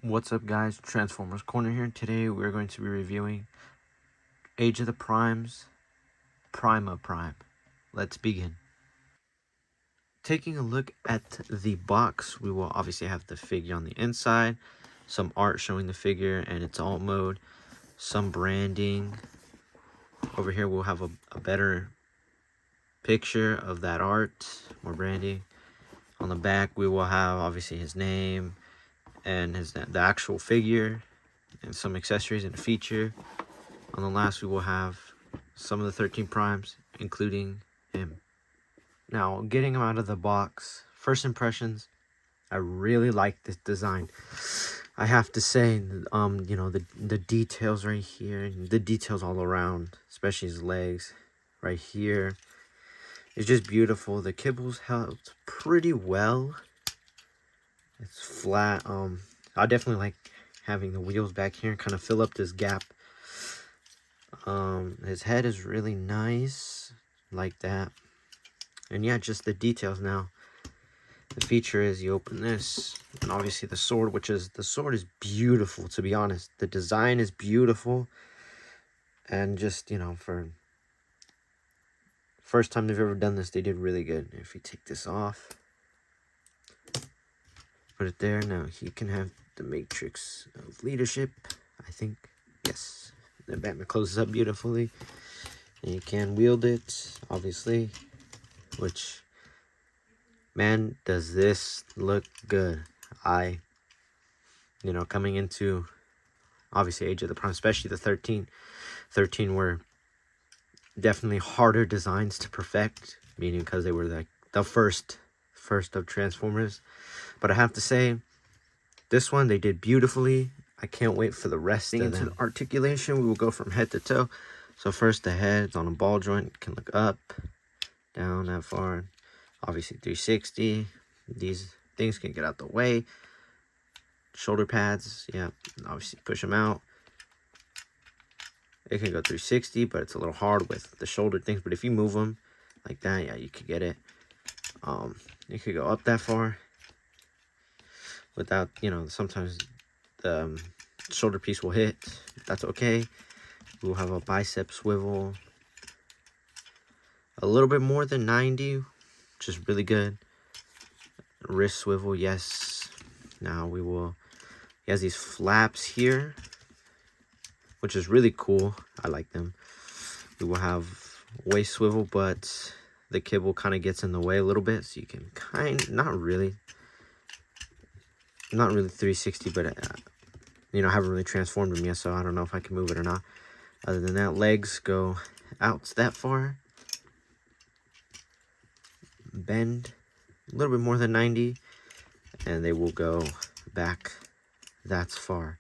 What's up, guys? Transformers Corner here. Today we're going to be reviewing Age of the Primes, Prima Prime. Let's begin. Taking a look at the box, we will obviously have the figure on the inside, some art showing the figure and its alt mode, some branding. Over here we'll have a better picture of that art, more branding. On the back we will have obviously his name and the actual figure and some accessories and a feature. On the last we will have some of the 13 primes, including him. Now, getting him out of the box, first impressions, I really like this design. I have to say, you know, the details right here, and the details all around, especially his legs right here, it's just beautiful. The kibbles held pretty well. It's flat. I definitely like having the wheels back here and kind of fill up this gap. His head is really nice, like that. And yeah, just the details now. The feature is you open this, and obviously the sword, the sword is beautiful, to be honest. The design is beautiful, and just, you know, for first time they've ever done this, they did really good. If you take this off, put it there, now he can have the matrix of leadership, I think. Yes, the Batman closes up beautifully, and you can wield it, obviously, which, man, does this look good. You know, coming into obviously Age of the Prime, especially the 13 were definitely harder designs to perfect, meaning because they were like the first of Transformers. But I have to say, this one they did beautifully. I can't wait for the rest of them. Into the articulation, we will go from head to toe. So first, the head's on a ball joint, can look up, down that far. Obviously 360. These things can get out the way. Shoulder pads, yeah, obviously push them out. It can go 360, but it's a little hard with the shoulder things. But if you move them like that, yeah, you could get it. You could go up that far without, you know, sometimes the shoulder piece will hit. That's okay. We'll have a bicep swivel. A little bit more than 90, which is really good. Wrist swivel, yes. Now he has these flaps here, which is really cool. I like them. We will have waist swivel, but the kibble kind of gets in the way a little bit, so you can not really 360, but you know, I haven't really transformed him yet, so I don't know if I can move it or not. Other than that, legs go out that far. Bend a little bit more than 90, and they will go back that's far.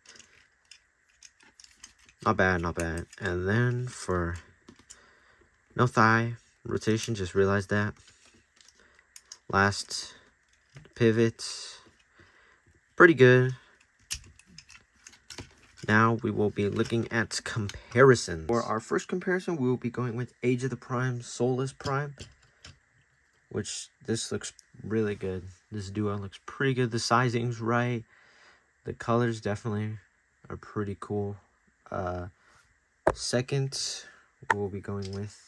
Not bad, not bad. And then for no thigh rotation, just realized that. Last pivot, pretty good. Now we will be looking at comparisons. For our first comparison, we will be going with Age of the Prime, Soulless Prime, which this looks really good. This duo looks pretty good. The sizing's right. The colors definitely are pretty cool. Second, we'll be going with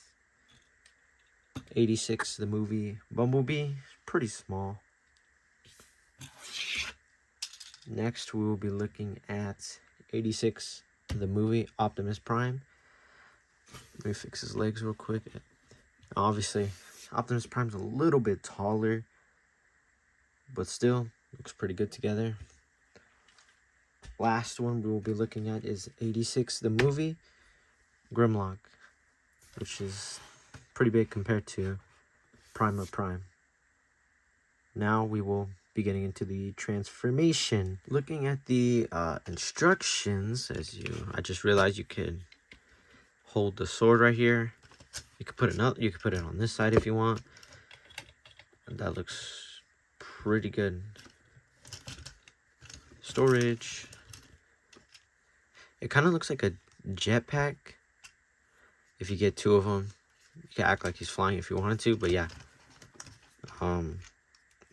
86, the movie Bumblebee. Pretty small. Next, we will be looking at 86, the movie Optimus Prime. Let me fix his legs real quick. Obviously, Optimus Prime's a little bit taller, but still looks pretty good together. Last one we will be looking at is 86, the movie Grimlock, which is pretty big compared to Prima Prime. Now we will be getting into the transformation. Looking at the instructions, I just realized you could hold the sword right here. You could put it on this side if you want. And that looks pretty good. Storage. It kind of looks like a jetpack. If you get two of them, you can act like he's flying if you wanted to, but yeah.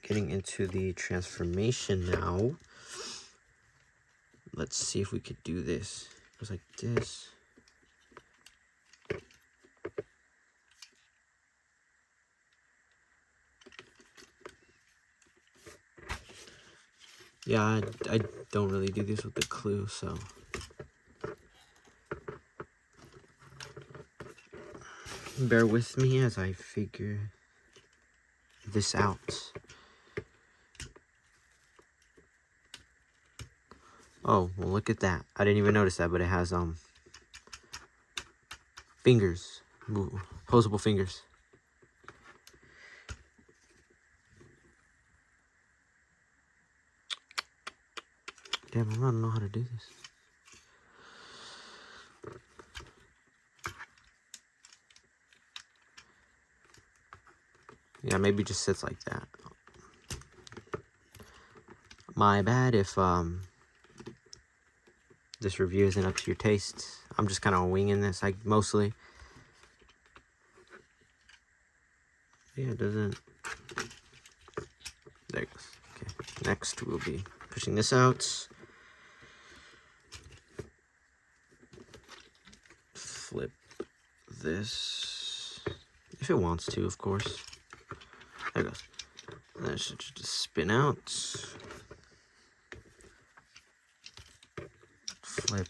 Getting into the transformation now. let's see if we could do this. It goes like this. Yeah, I don't really do this with the clue, so. Bear with me as I figure this out. Oh, well, look at that. I didn't even notice that, but it has, fingers. Opposable fingers. Damn, I don't know how to do this. Yeah, maybe it just sits like that. My bad if, this review isn't up to your taste. I'm just kind of winging this, mostly. Yeah, it doesn't. There it goes. Okay, next we'll be pushing this out. Flip this. If it wants to, of course. There it goes. And then it should just spin out. Flip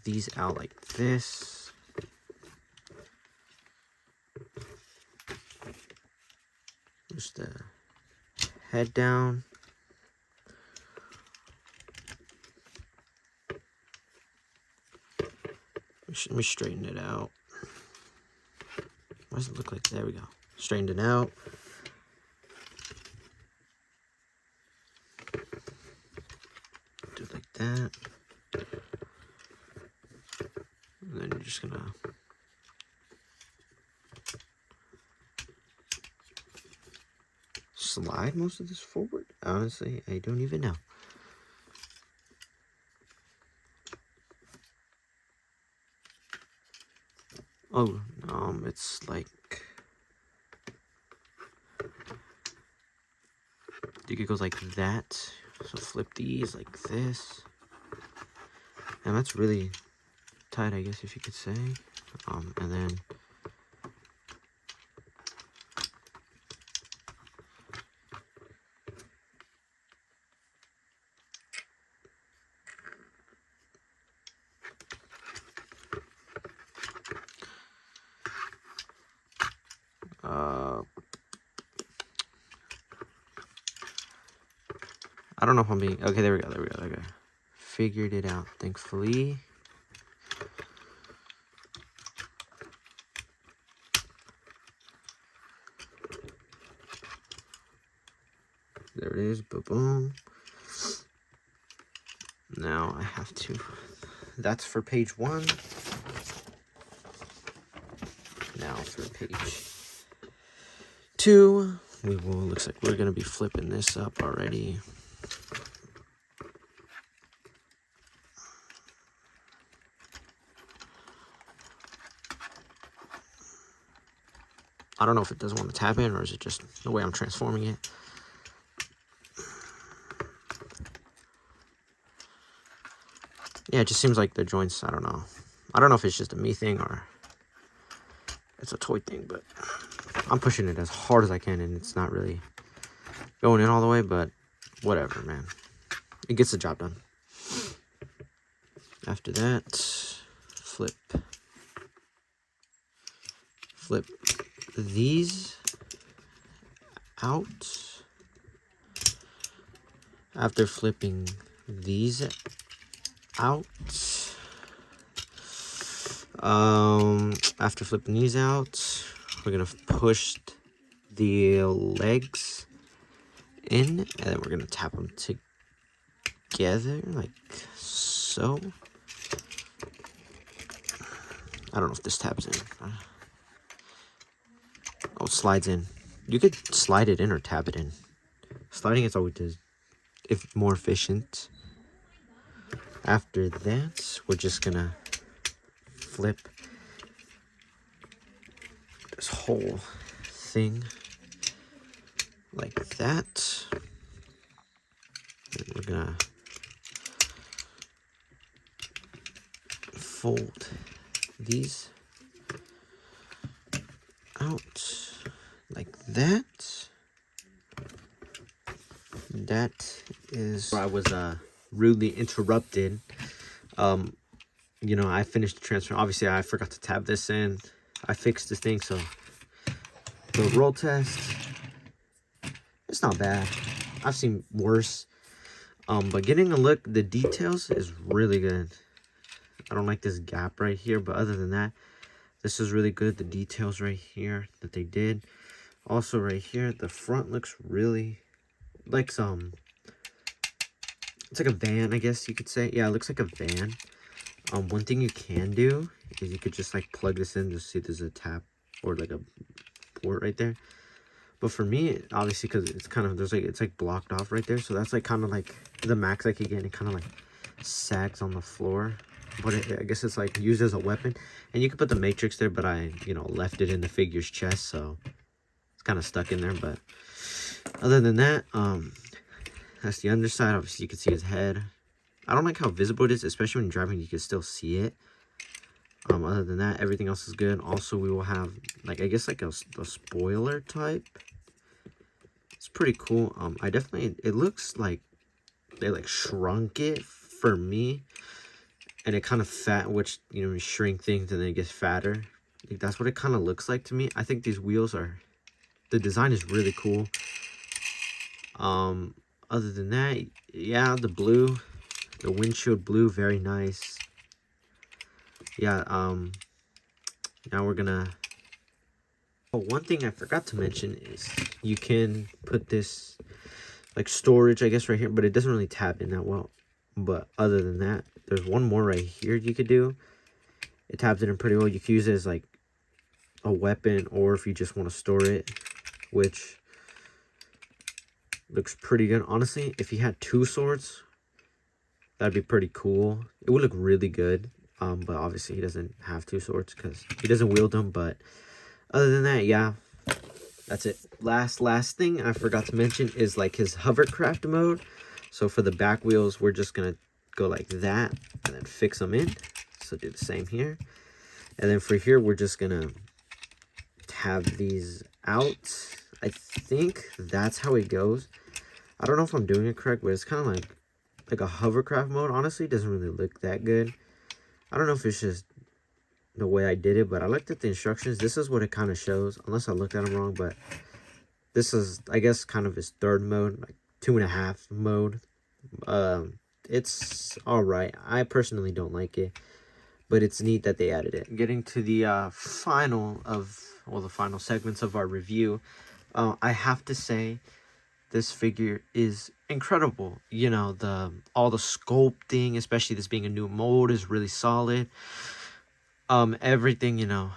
these out like this. Push the head down. Let me straighten it out. Why does it look like, there we go. Straightened it out. Do it like that. And then you're just gonna slide most of this forward. Honestly, I don't even know. Oh, it's like, I think it goes like that. So flip these like this. And that's really tight, I guess, if you could say. And then I don't know if I'm being, okay, there we go. Okay. Figured it out, thankfully. There it is, boom. Now I have to, that's for page 1. Now for page 2, looks like we're gonna be flipping this up already. I don't know if it doesn't want to tap in, or is it just the way I'm transforming it. Yeah, it just seems like the joints, I don't know. I don't know if it's just a me thing or it's a toy thing, but I'm pushing it as hard as I can and it's not really going in all the way, but whatever, man. It gets the job done. After that, flip these out. After flipping these out, after flipping these out, we're gonna push the legs in, and then we're gonna tap them together like so. I don't know if this taps in. Oh, it slides in. You could slide it in or tap it in. Sliding is always more efficient. After that, we're just gonna flip this whole thing like that. And we're gonna fold these out like that. That is where I was rudely interrupted. You know, I finished the transfer. Obviously, I forgot to tab this in. I fixed this thing, so the roll test, it's not bad. I've seen worse. But getting a look, the details is really good. I don't like this gap right here, but other than that, this is really good. The details right here that they did. Also right here, the front looks really like some, it's like a van, I guess you could say. Yeah, it looks like a van. One thing you can do is you could just like plug this in. Just see there's a tap or like a port right there. But for me, obviously, because it's kind of, it's like blocked off right there. So that's like kind of like the max I could get. It kind of like sags on the floor. But I guess it's like used as a weapon. And you could put the matrix there, but I, you know, left it in the figure's chest. So it's kind of stuck in there. But other than that, that's the underside. Obviously, you can see his head. I don't like how visible it is, especially when driving, you can still see it. Other than that, everything else is good. Also, we will have, like, I guess, like a spoiler type. It's pretty cool. I definitely, it looks like they, like, shrunk it for me. And it kind of fat, which, you know, you shrink things and then it gets fatter. Like, that's what it kind of looks like to me. I think these wheels are, the design is really cool. Other than that, yeah, the blue, the windshield blue, very nice. Yeah, now we're gonna, oh, one thing I forgot to mention is you can put this like storage, I guess, right here, but it doesn't really tap in that well. But other than that, there's one more right here you could do. It taps it in pretty well. You can use it as like a weapon, or if you just want to store it, which looks pretty good. Honestly, if he had two swords, that'd be pretty cool. It would look really good. But obviously he doesn't have two swords because he doesn't wield them. But other than that, yeah, that's it. Last thing I forgot to mention is like his hovercraft mode. So for the back wheels, we're just gonna go like that and then fix them in. So do the same here. And then for here, we're just gonna have these out. I think that's how it goes. I don't know if I'm doing it correct, but it's kind of like a hovercraft mode. Honestly, it doesn't really look that good. I don't know if it's just the way I did it, but I looked at the instructions. This is what it kind of shows, unless I looked at them wrong. But this is, I guess, kind of his third mode, like 2.5 mode. It's all right. I personally don't like it, but it's neat that they added it. Getting to the final segments of our review, I have to say this figure is incredible. You know, all the sculpting, especially this being a new mold, is really solid. Everything, you know,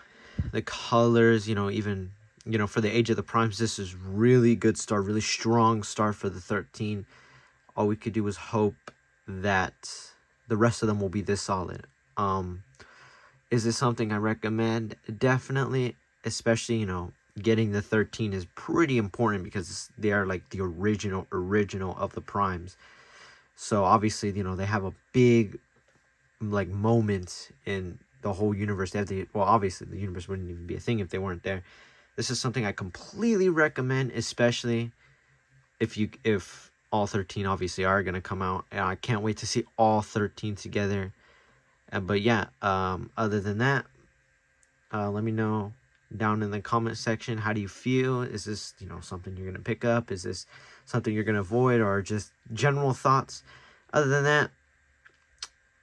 the colors, you know, even, you know, for the Age of the Primes, this is really good start, really strong start for the 13. All we could do is hope that the rest of them will be this solid. Is this something I recommend? Definitely, especially, you know, getting the 13 is pretty important because they are like the original of the primes. So obviously, you know, they have a big like moment in the whole universe. They have the, well, obviously the universe wouldn't even be a thing if they weren't there. This is something I completely recommend, especially if all 13 obviously are gonna come out. And I can't wait to see all 13 together. But yeah, other than that, let me know down in the comment section, how do you feel? Is this, you know, something you're gonna pick up? Is this something you're gonna avoid, or just general thoughts? Other than that,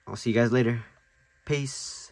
I'll see you guys later. Peace.